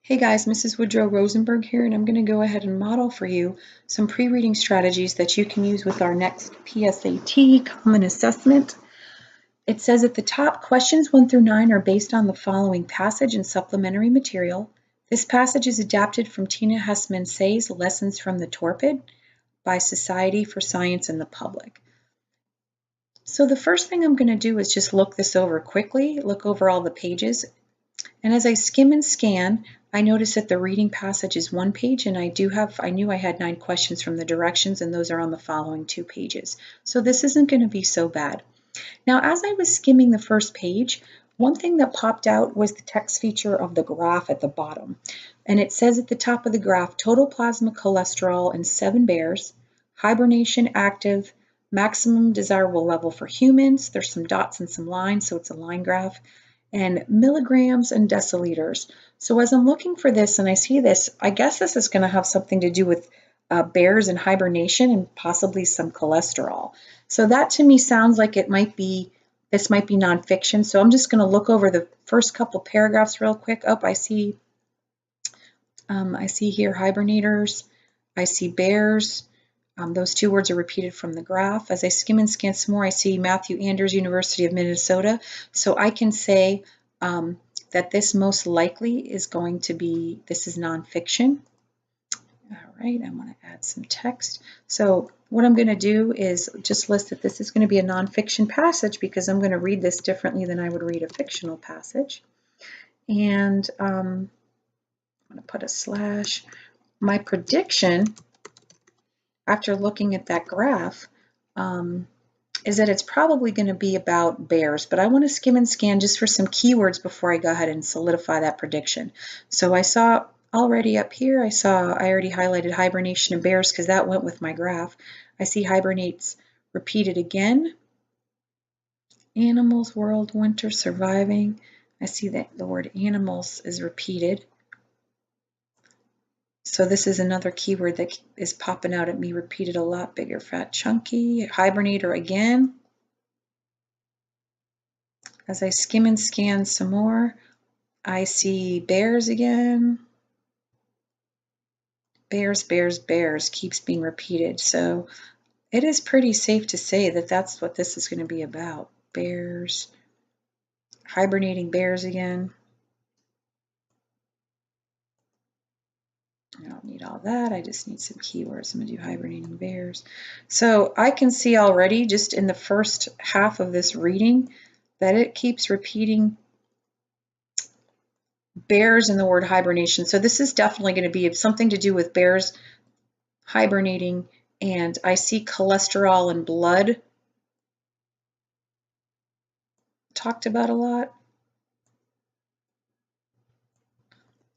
Hey guys, Mrs. Woodrow Rosenberg here, and I'm going to go ahead and model for you some pre-reading strategies that you can use with our next PSAT Common Assessment. It says at the top, questions 1 through 9 are based on the following passage and supplementary material. This passage is adapted from Tina Hessman-Say's Lessons from the Torpid by Society for Science and the Public. So the first thing I'm going to do is just look this over quickly, look over all the pages. And as I skim and scan, I notice that the reading passage is 1 page, and I knew I had 9 questions from the directions, and those are on the following 2 pages. So this isn't going to be so bad. Now, as I was skimming the first page, one thing that popped out was the text feature of the graph at the bottom. And it says at the top of the graph, total plasma cholesterol in 7 bears, hibernation active, maximum desirable level for humans. There's some dots and some lines, so it's a line graph, and milligrams and deciliters. So as I'm looking for this and I see this, I guess this is going to have something to do with bears and hibernation and possibly some cholesterol. So that to me sounds like this might be nonfiction. So I'm just going to look over the first couple paragraphs real quick. Oh, I see here hibernators. I see bears. Those 2 words are repeated from the graph. As I skim and scan some more, I see Matthew Anders, University of Minnesota. So I can say that this most likely is going to be, this is nonfiction. All right, I want to add some text. So what I'm going to do is just list that this is going to be a nonfiction passage because I'm going to read this differently than I would read a fictional passage. And I'm going to put a slash. My prediction, after looking at that graph, is that it's probably going to be about bears, but I want to skim and scan just for some keywords before I go ahead and solidify that prediction. So I saw already up here, I already highlighted hibernation and bears because that went with my graph. I see hibernates repeated again. Animals, world, winter, surviving. I see that the word animals is repeated. So this is another keyword that is popping out at me, repeated a lot. Bigger, fat, chunky. Hibernator again. As I skim and scan some more, I see bears again. Bears, bears, bears keeps being repeated. So it is pretty safe to say that that's what this is going to be about. Bears. Hibernating bears again. I don't need all that. I just need some keywords. I'm going to do hibernating bears. So I can see already just in the first half of this reading that it keeps repeating bears and the word hibernation. So this is definitely going to be something to do with bears hibernating, and I see cholesterol and blood talked about a lot.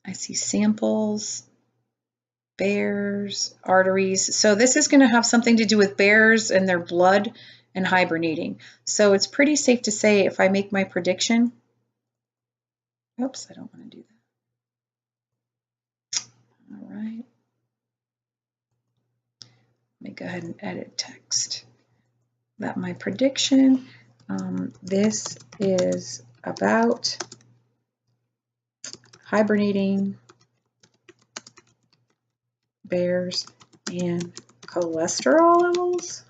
I see samples, bears, arteries. So this is going to have something to do with bears and their blood and hibernating. So it's pretty safe to say if I make my prediction. Oops, I don't want to do that. All right. Let me go ahead and edit text. That my prediction. This is about hibernating bears and cholesterol levels.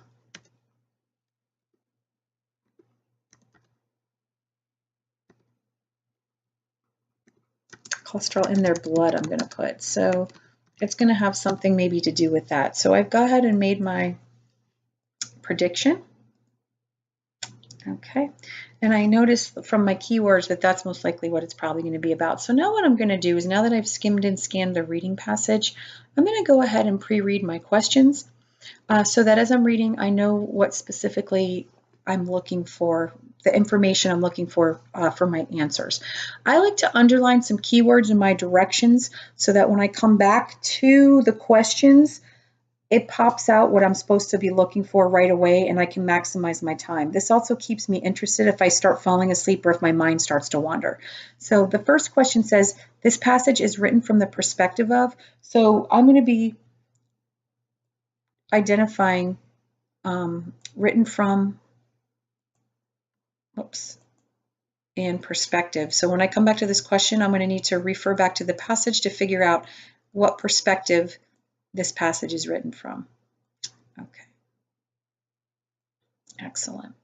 Cholesterol in their blood, I'm going to put. So it's going to have something maybe to do with that. So I've gone ahead and made my prediction. Okay. And I noticed from my keywords that that's most likely what it's probably going to be about. So now what I'm going to do is, now that I've skimmed and scanned the reading passage, I'm going to go ahead and pre-read my questions so that as I'm reading, I know what specifically I'm looking for, the information I'm looking for my answers. I like to underline some keywords in my directions so that when I come back to the questions, it pops out what I'm supposed to be looking for right away, and I can maximize my time. This also keeps me interested if I start falling asleep or if my mind starts to wander. So the first question says, this passage is written from the perspective of, so I'm going to be identifying written from, and perspective. So when I come back to this question, I'm going to need to refer back to the passage to figure out what perspective this passage is written from. Okay. Excellent.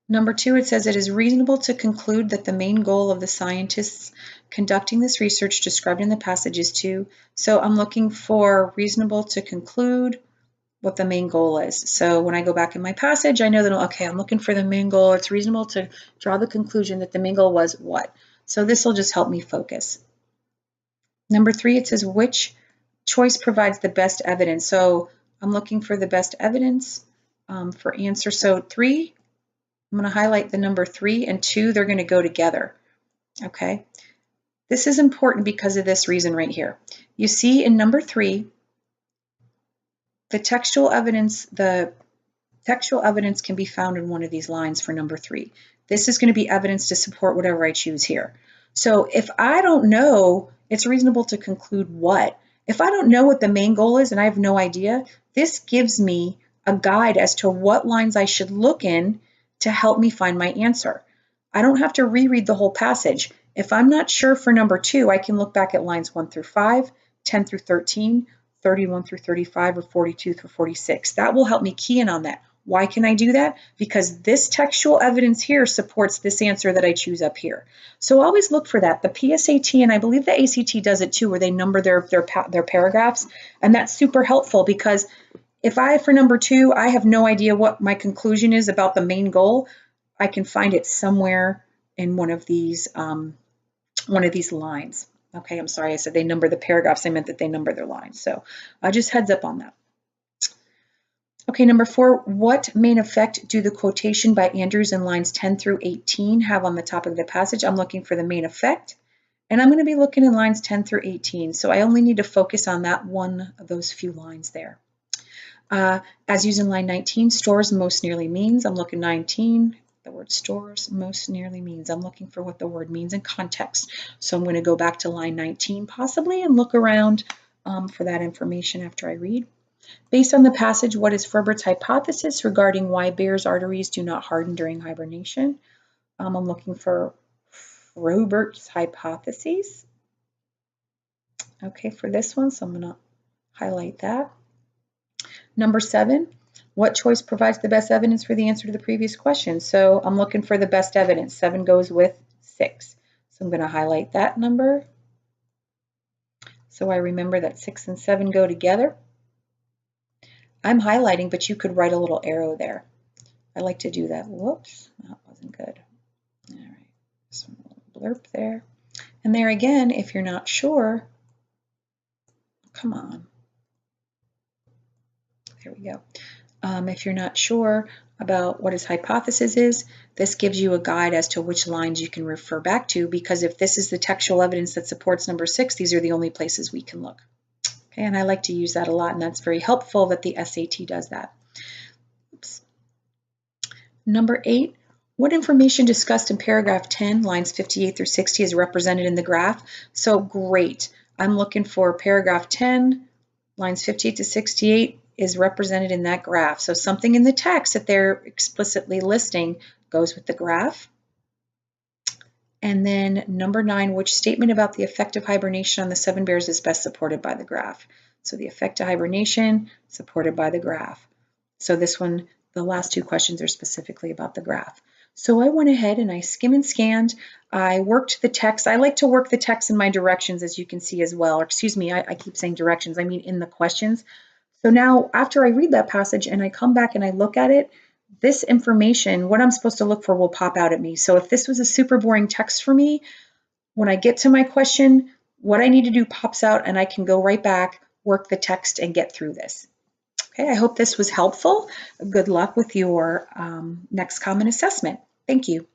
Number 2, it says it is reasonable to conclude that the main goal of the scientists conducting this research described in the passage is to. So I'm looking for reasonable to conclude what the main goal is. So when I go back in my passage, I know that, okay, I'm looking for the main goal. It's reasonable to draw the conclusion that the main goal was what? So this will just help me focus. Number 3, it says which choice provides the best evidence. So I'm looking for the best evidence for answer. So 3, I'm going to highlight the number 3 and 2, they're going to go together. Okay. This is important because of this reason right here. You see in number 3, the textual evidence can be found in one of these lines for number 3. This is going to be evidence to support whatever I choose here. So if I don't know, it's reasonable to conclude what? If I don't know what the main goal is and I have no idea, this gives me a guide as to what lines I should look in to help me find my answer. I don't have to reread the whole passage. If I'm not sure for number 2, I can look back at lines 1 through 5, 10 through 13, 31 through 35, or 42 through 46. That will help me key in on that. Why can I do that? Because this textual evidence here supports this answer that I choose up here. So always look for that. The PSAT, and I believe the ACT does it too, where they number their paragraphs, and that's super helpful because if for number 2, I have no idea what my conclusion is about the main goal, I can find it somewhere in one of these lines. Okay, I'm sorry, I said they number the paragraphs. I meant that they number their lines. So just heads up on that. Okay, number 4, what main effect do the quotation by Andrews in lines 10 through 18 have on the topic of the passage? I'm looking for the main effect, and I'm going to be looking in lines 10 through 18. So I only need to focus on that one of those few lines there. As used in line 19, stores most nearly means. I'm looking 19. The word stores most nearly means. I'm looking for what the word means in context. So I'm going to go back to line 19 possibly and look around for that information after I read. Based on the passage, what is Ferbert's hypothesis regarding why bears' arteries do not harden during hibernation? I'm looking for Ferbert's hypotheses. Okay, for this one, so I'm going to highlight that. Number 7, what choice provides the best evidence for the answer to the previous question? So I'm looking for the best evidence. 7 goes with 6. So I'm going to highlight that number. So I remember that 6 and 7 go together. I'm highlighting, but you could write a little arrow there. I like to do that. Whoops, that wasn't good. All right, some blurb there. And there again, if you're not sure, come on. There we go. If you're not sure about what his hypothesis is, this gives you a guide as to which lines you can refer back to, because if this is the textual evidence that supports number 6, these are the only places we can look. Okay, and I like to use that a lot, and that's very helpful that the SAT does that. Oops. Number 8, what information discussed in paragraph 10, lines 58 through 60 is represented in the graph? So great. I'm looking for paragraph 10, lines 58 to 68 is represented in that graph. So something in the text that they're explicitly listing goes with the graph. And then number 9, which statement about the effect of hibernation on the 7 bears is best supported by the graph? So the effect of hibernation supported by the graph. So this one, the last 2 questions are specifically about the graph. So I went ahead and I skimmed and scanned. I worked the text. I like to work the text in my directions, as you can see as well. Or excuse me, I keep saying directions. I mean in the questions. So now after I read that passage and I come back and I look at it, this information, what I'm supposed to look for, will pop out at me. So if this was a super boring text for me, when I get to my question, what I need to do pops out and I can go right back, work the text, and get through this. Okay, I hope this was helpful. Good luck with your next common assessment. Thank you.